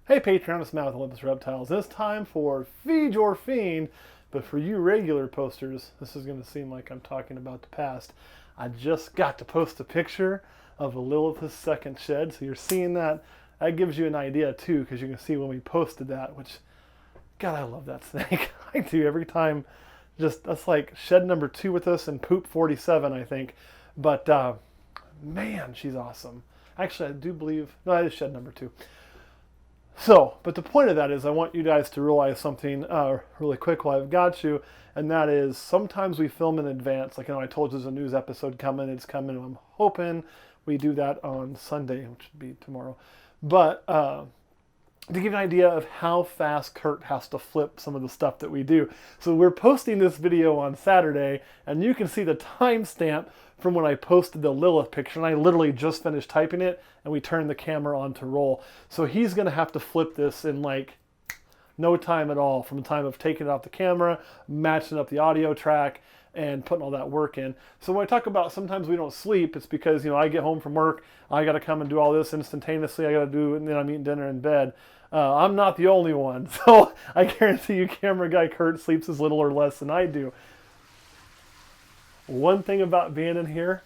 Hey Patreon, it's Matt with Olympus Reptiles. It's time for Feed Your Fiend, but for you regular posters, this is going to seem like I'm talking about the past. I just got to post a picture of a Lilith's second shed, so you're seeing that. That gives you an idea too, because you can see when we posted that, which, God, I love that snake. I do every time. Just, that's like shed number 2 with us and poop 47, I think. But, man, she's awesome. Actually, I do believe, no, that is shed number 2. So, but the point of that is I want you guys to realize something really quick while I've got you, and that is sometimes we film in advance. Like, I told you there's a news episode coming, it's coming, and I'm hoping we do that on Sunday, which would be tomorrow. But to give you an idea of how fast Kurt has to flip some of the stuff that we do. So we're posting this video on Saturday, and you can see the timestamp from when I posted the Lilith picture, and I literally just finished typing it, and we turned the camera on to roll. So he's going to have to flip this in like no time at all, from the time of taking it off the camera, matching up the audio track, and putting all that work in. So when I talk about sometimes we don't sleep, it's because, I get home from work, I got to come and do all this instantaneously, I got to do it, and then I'm eating dinner in bed. I'm not the only one, so I guarantee you camera guy Kurt sleeps as little or less than I do. One thing about being in here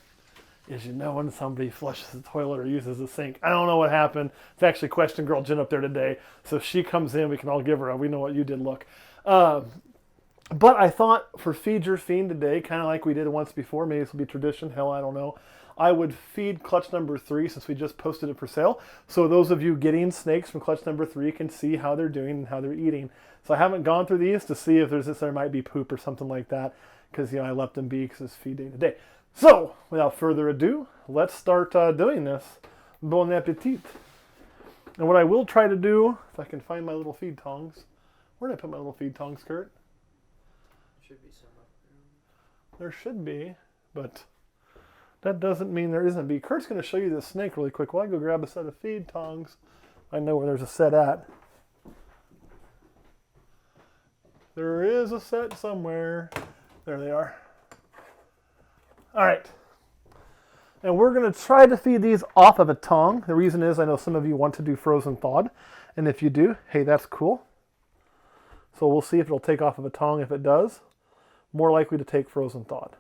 is when somebody flushes the toilet or uses the sink. I don't know what happened. It's actually Question Girl Jen up there today, so if she comes in, we can all give her a "we know what you did" look. But I thought for Feed Your Fiend today, kind of like we did once before, maybe this will be tradition, hell, I don't know. I would feed clutch number 3 since we just posted it for sale. So those of you getting snakes from clutch number 3 can see how they're doing and how they're eating. So I haven't gone through these to see if there might be poop or something like that, because I let them be because it's feed day today. So without further ado, let's start doing this. Bon appetit. And what I will try to do, if I can find my little feed tongs. Where did I put my little feed tongs, Kurt? Should be some up there. There should be, but that doesn't mean there isn't. Kurt's going to show you this snake really quick. While I go grab a set of feed tongs, I know where there's a set at. There is a set somewhere. There they are. All right. And we're going to try to feed these off of a tong. The reason is I know some of you want to do frozen thawed. And if you do, hey, that's cool. So we'll see if it'll take off of a tong. If it does, more likely to take frozen thawed.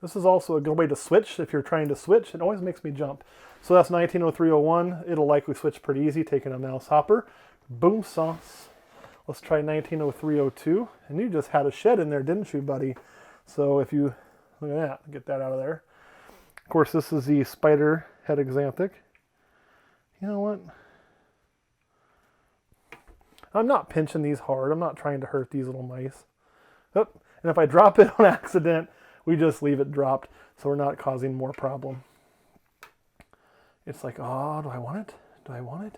This is also a good way to switch. If you're trying to switch, it always makes me jump. So that's 190301. It'll likely switch pretty easy, taking a mouse hopper. Boom sauce. Let's try 190302. And you just had a shed in there, didn't you, buddy? So if you, look at that, get that out of there. Of course, this is the spider head axanthic. You know what? I'm not pinching these hard. I'm not trying to hurt these little mice. Oh, and if I drop it on accident, we just leave it dropped so we're not causing more problem. It's like, oh, do I want it? Do I want it?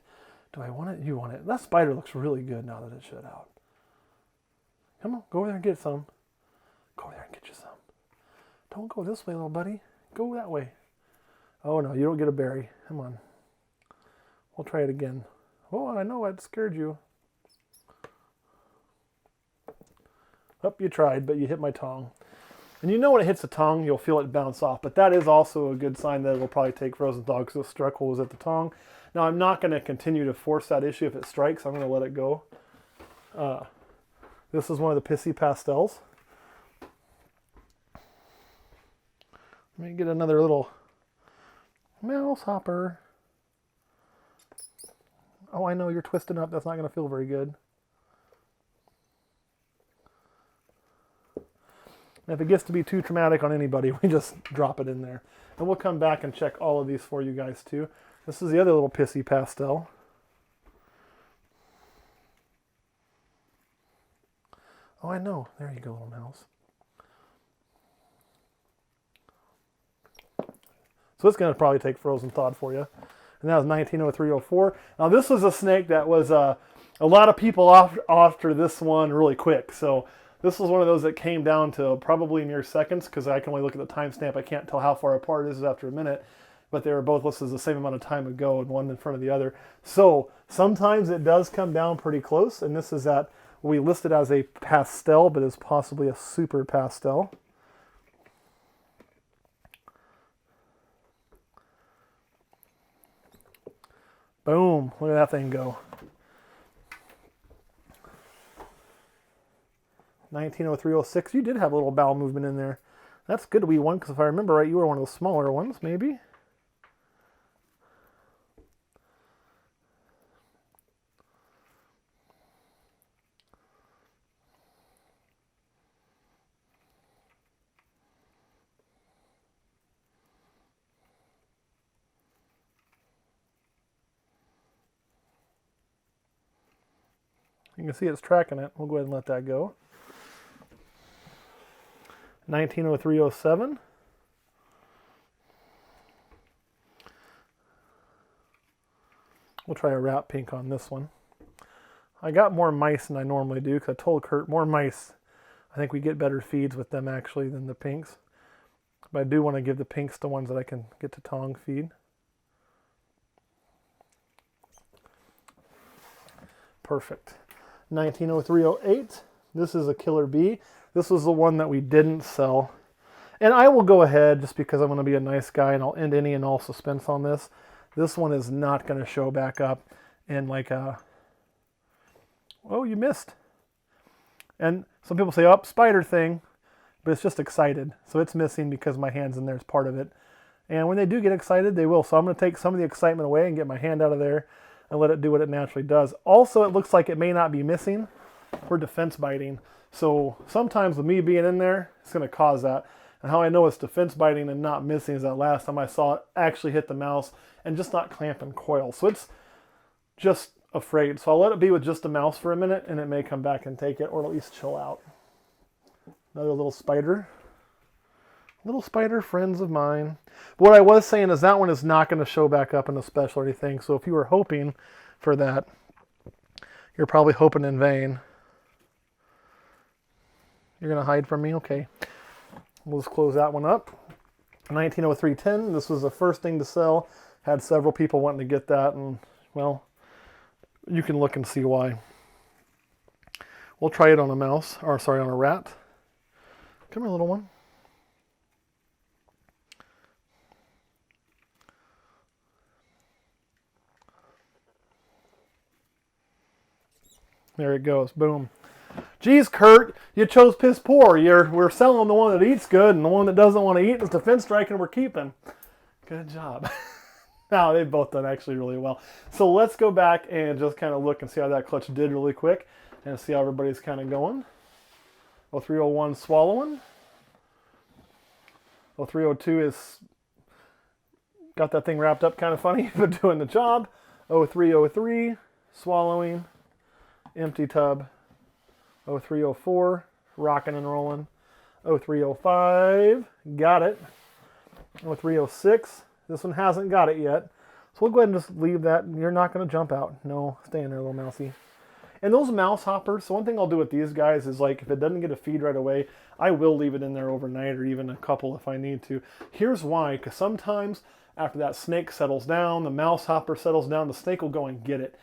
Do I want it? You want it. That spider looks really good now that it's shut out. Come on, go over there and get some. Go over there and get you some. Don't go this way, little buddy. Go that way. Oh, no, you don't get a berry. Come on. We'll try it again. Oh, I know it scared you. Oh, you tried, but you hit my tong. And when it hits a tong, you'll feel it bounce off. But that is also a good sign that it'll probably take frozen thaw because the struck hole was at the tong. Now, I'm not going to continue to force that issue if it strikes. I'm going to let it go. This is one of the Pissy Pastels. Let me get another little mouse hopper. Oh, I know, you're twisting up. That's not going to feel very good. And if it gets to be too traumatic on anybody, we just drop it in there. And we'll come back and check all of these for you guys too. This is the other little Pissy Pastel. Oh, I know. There you go, little mouse. So it's going to probably take frozen thawed for you. And that was 190304. Now this was a snake that was a lot of people after this one really quick. So this was one of those that came down to probably mere seconds because I can only look at the timestamp. I can't tell how far apart it is after a minute. But they were both listed the same amount of time ago and one in front of the other. So sometimes it does come down pretty close. And this is at, we listed as a pastel, but is possibly a super pastel. Boom. Look at that thing go. 190306. You did have a little bowel movement in there. That's good, wee one, because if I remember right, you were one of the smaller ones, maybe. You can see it's tracking it. We'll go ahead and let that go. 190307. We'll try a rat pink on this one. I got more mice than I normally do because I told Kurt more mice. I think we get better feeds with them actually than the pinks. But I do want to give the pinks to ones that I can get to tong feed. Perfect. 190308. This is a killer bee. This was the one that we didn't sell. And I will go ahead, just because I'm going to be a nice guy, and I'll end any and all suspense on this. This one is not going to show back up in like a... Oh, you missed. And some people say, oh, spider thing. But it's just excited. So it's missing because my hand's in there as part of it. And when they do get excited, they will. So I'm going to take some of the excitement away and get my hand out of there and let it do what it naturally does. Also, it looks like it may not be missing for defense biting. So sometimes with me being in there, it's going to cause that. And how I know it's defense biting and not missing is that last time I saw it actually hit the mouse and just not clamping coil. So it's just afraid. So I'll let it be with just a mouse for a minute and it may come back and take it, or at least chill out. Another little spider. Little spider friends of mine. But what I was saying is that one is not going to show back up in a special or anything. So if you were hoping for that, you're probably hoping in vain. You're going to hide from me? Okay. We'll just close that one up. 190310. This was the first thing to sell. Had several people wanting to get that. And, well, you can look and see why. We'll try it on a mouse. Or, sorry, on a rat. Come here, little one. There it goes. Boom. Geez, Kurt, you chose piss poor. We're selling the one that eats good, and the one that doesn't want to eat is the fin strike, and we're keeping. Good job. Now, they've both done actually really well. So let's go back and just kind of look and see how that clutch did really quick and see how everybody's kind of going. 0301 swallowing. 0302 is got that thing wrapped up kind of funny, but doing the job. 0303 swallowing. Empty tub. 0304 rocking and rolling. 0305 got it. 0306 this one hasn't got it yet, so we'll go ahead and just leave that. You're not going to jump out. No, stay in there, little mousey. And those mouse hoppers, so one thing I'll do with these guys is, like, if it doesn't get a feed right away, I will leave it in there overnight, or even a couple if I need to. Here's why: because sometimes after that snake settles down, the mouse hopper settles down, the snake will go and get it.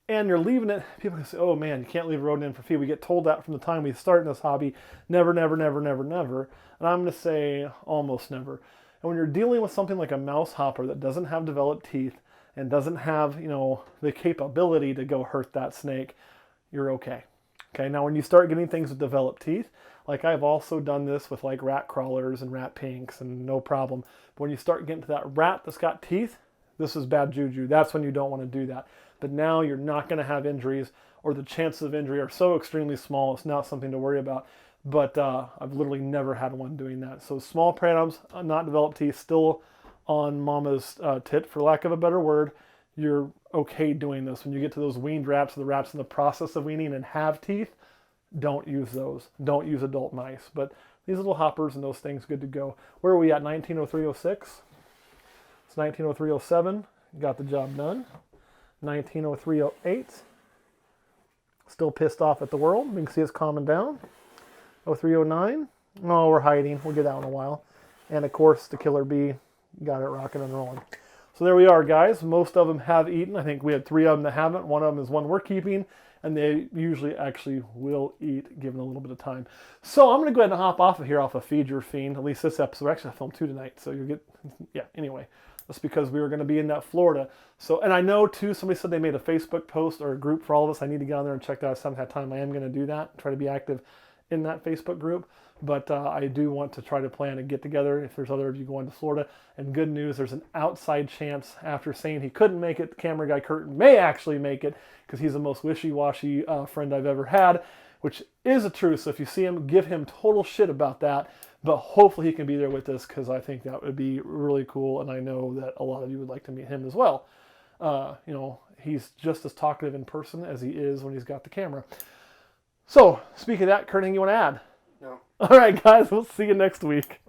And you're leaving it, people can say, oh man, you can't leave a rodent in for feed. We get told that from the time we start in this hobby. Never, never, never, never, never. And I'm going to say almost never. And when you're dealing with something like a mouse hopper that doesn't have developed teeth and doesn't have, you know, the capability to go hurt that snake, you're okay. Okay, now when you start getting things with developed teeth, like I've also done this with like rat crawlers and rat pinks and no problem. But when you start getting to that rat that's got teeth, this is bad juju. That's when you don't want to do that. But now you're not going to have injuries, or the chances of injury are so extremely small, it's not something to worry about. But I've literally never had one doing that. So small pranums, not developed teeth, still on mama's tit, for lack of a better word, you're okay doing this. When you get to those weaned rats, the rats in the process of weaning and have teeth, don't use those. Don't use adult mice. But these little hoppers and those things, good to go. Where are we at? 190306. It's 190307. Got the job done. 190308. Still pissed off at the world. You can see it's calming down. 0309. Oh, we're hiding. We'll get that in a while. And of course, the killer bee got it rocking and rolling. So there we are, guys. Most of them have eaten. I think we had 3 of them that haven't. One of them is one we're keeping, and they usually actually will eat given a little bit of time. So I'm going to go ahead and hop off of here off of Feed Your Fiend. At least this episode. Actually, I filmed 2 tonight, so you'll get, yeah, anyway. That's because we were going to be in that Florida. So, and I know too, somebody said they made a Facebook post or a group for all of us. I need to get on there and check that out. I haven't had time. I am going to do that, try to be active in that Facebook group. But I do want to try to plan a get together if there's other of you going to Florida. And good news, there's an outside chance after saying he couldn't make it, the camera guy Curtin may actually make it because he's the most wishy-washy friend I've ever had, which is a truth. So if you see him, give him total shit about that. But hopefully he can be there with us because I think that would be really cool. And I know that a lot of you would like to meet him as well. He's just as talkative in person as he is when he's got the camera. So speaking of that, Kurt, anything you want to add? No. All right, guys, we'll see you next week.